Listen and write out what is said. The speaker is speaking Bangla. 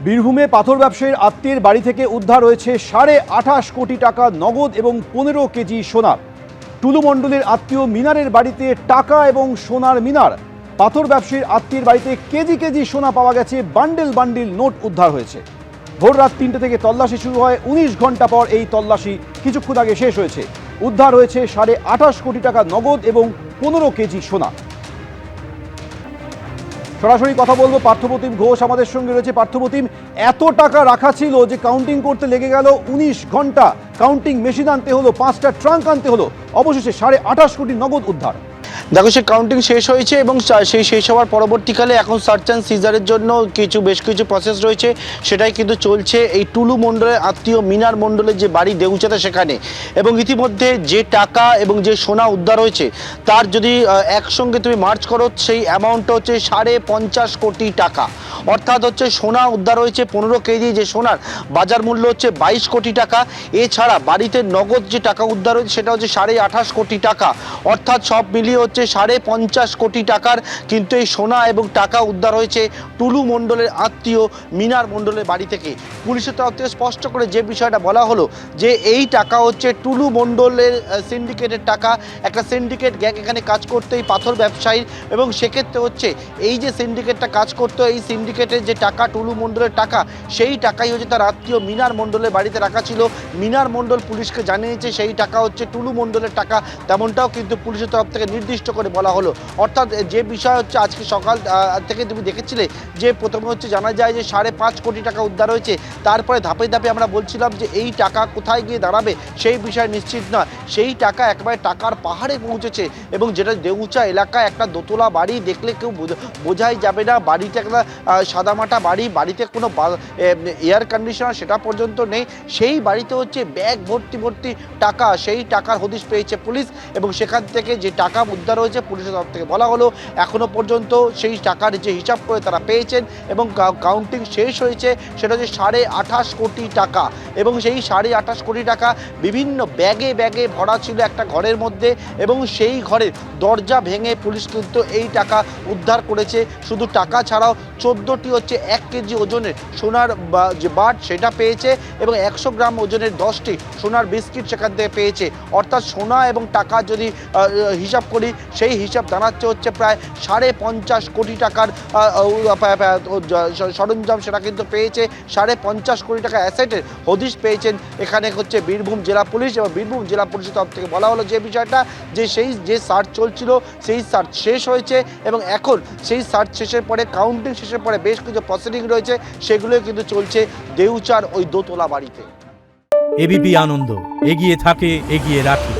বীরভূমে পাথর ব্যবসায়ীর আত্মীয়ের বাড়ি থেকে উদ্ধার হয়েছে 28.5 কোটি টাকা নগদ এবং 15 কেজি সোনা। টুলু মণ্ডলের আত্মীয় মিনারের বাড়িতে টাকা এবং সোনার মিনার। পাথর ব্যবসায়ীর আত্মীয়ের বাড়িতে কেজি কেজি সোনা পাওয়া গেছে, বান্ডেল বান্ডেল নোট উদ্ধার হয়েছে। ভোর রাত 3টে থেকে তল্লাশি শুরু হয়। 19 ঘন্টা পর এই তল্লাশি কিছুক্ষণ আগে শেষ হয়েছে। উদ্ধার হয়েছে 28.5 কোটি টাকা নগদ এবং 15 কেজি সোনা। সরাসরি কথা বলবো, পার্থপ্রতিম ঘোষ আমাদের সঙ্গে রয়েছে। পার্থপ্রতিম, এত টাকা রাখা ছিল যে কাউন্টিং করতে লেগে গেল 19 ঘন্টা, কাউন্টিং মেশিন আনতে হলো, 5টা ট্রাঙ্ক আনতে হলো, অবশেষে 28.5 কোটি নগদ উদ্ধার। দেখো, সে কাউন্টিং শেষ হয়েছে এবং সেই শেষ হওয়ার পরবর্তীকালে এখন সার্চ অ্যান্ড সিজারের জন্য বেশ কিছু প্রসেস রয়েছে, সেটাই কিন্তু চলছে এই টুলু মণ্ডলের আত্মীয় মিনার মণ্ডলের যে বাড়ি দেউচাতে সেখানে। এবং ইতিমধ্যে যে টাকা এবং যে সোনা উদ্ধার হয়েছে তার যদি একসঙ্গে তুমি মার্চ করো, সেই অ্যামাউন্টটা হচ্ছে 50.5 কোটি টাকা। অর্থাৎ হচ্ছে সোনা উদ্ধার হয়েছে 15 কেজি, যে সোনার বাজার মূল্য হচ্ছে 22 কোটি টাকা। এছাড়া বাড়িতে নগদ যে টাকা উদ্ধার হয়েছে সেটা হচ্ছে 28.5 কোটি টাকা। অর্থাৎ সব মিলিয়ে হচ্ছে 50.5 কোটি টাকার কিন্তু এই সোনা এবং টাকা উদ্ধার হয়েছে টুলু মণ্ডলের আত্মীয় মিনার মণ্ডলের বাড়ি থেকে। পুলিশের তরফ থেকে স্পষ্ট করে যে বিষয়টা বলা হলো যে এই টাকা হচ্ছে টুলু মণ্ডলের সিন্ডিকেটের টাকা। একটা সিন্ডিকেট গ্যাং এখানে কাজ করতো এই পাথর ব্যবসায়ীর, এবং সেক্ষেত্রে হচ্ছে এই যে সিন্ডিকেটটা কাজ করতো, এই সিন্ডিকেটের যে টাকা টুলু মণ্ডলের টাকা, সেই টাকাই হচ্ছে তার আত্মীয় মিনার মণ্ডলের বাড়িতে রাখা ছিল। মিনার মণ্ডল পুলিশকে জানিয়েছে সেই টাকা হচ্ছে টুলু মণ্ডলের টাকা, তেমনটাও কিন্তু পুলিশের তরফ থেকে নির্দিষ্ট করে বলা হলো। অর্থাৎ যে বিষয় হচ্ছে আজকে সকাল থেকে তুমি দেখেছিলে যে প্রথমে হচ্ছে জানা যায় যে 5.5 কোটি টাকা উদ্ধার হয়েছে। তারপরে ধাপে ধাপে আমরা বলছিলাম যে এই টাকা কোথায় গিয়ে দাঁড়াবে সেই বিষয় নিশ্চিত না। সেই টাকা একেবারে টাকার পাহাড়ে পৌঁছেছে, এবং যেটা দেউচা এলাকায় একটা দোতলা বাড়ি দেখলে কেউ বোঝাই যাবে না। বাড়িতে একটা সাদামাটা বাড়ি, বাড়িতে কোনো এয়ার কন্ডিশনার সেটা পর্যন্ত নেই। সেই বাড়িতে হচ্ছে ব্যাগ ভর্তি ভর্তি টাকা, সেই টাকার হদিশ পেয়েছে পুলিশ, এবং সেখান থেকে যে টাকা উদ্ধার হয়েছে পুলিশের তরফ থেকে বলা হলো এখনো পর্যন্ত সেই টাকার যে হিসাব করে তারা পেয়েছেন এবং কাউন্টিং শেষ হয়েছে, সেটা হচ্ছে 28.5 কোটি টাকা। এবং সেই 28.5 কোটি টাকা বিভিন্ন ব্যাগে ব্যাগে ভরা ছিল একটা ঘরের মধ্যে, এবং সেই ঘরের দরজা ভেঙে পুলিশ কিন্তু এই টাকা উদ্ধার করেছে। শুধু টাকা ছাড়াও 14টি হচ্ছে 1 কেজি ওজনের সোনার যে বাট সেটা পেয়েছে, এবং 100 গ্রাম ওজনের 10টি সোনার বিস্কিট সেখান থেকে পেয়েছে। অর্থাৎ সোনা এবং টাকা যদি হিসাব করি, সেই হিসাব দাঁড়াচ্ছে হচ্ছে প্রায় 50.5 কোটি টাকার সরঞ্জাম সেটা কিন্তু পেয়েছে। 50.5 কোটি টাকা অ্যাসেটের হদিশ পেয়েছেন এখানে হচ্ছে বীরভূম জেলা পুলিশ। এবং বীরভূম জেলা পুলিশের তরফ থেকে বলা হলো যে বিষয়টা যে যে সার্চ চলছিল সেই সার্চ শেষ হয়েছে, এবং এখন সেই সার্চ শেষের পরে কাউন্টিং শেষের পরে বেশ কিছু প্রসিডিং রয়েছে, সেগুলোই কিন্তু চলছে দেউচার ওই দোতলা বাড়িতে। এবিপি আনন্দ, এগিয়ে থাকে, এগিয়ে রাখে।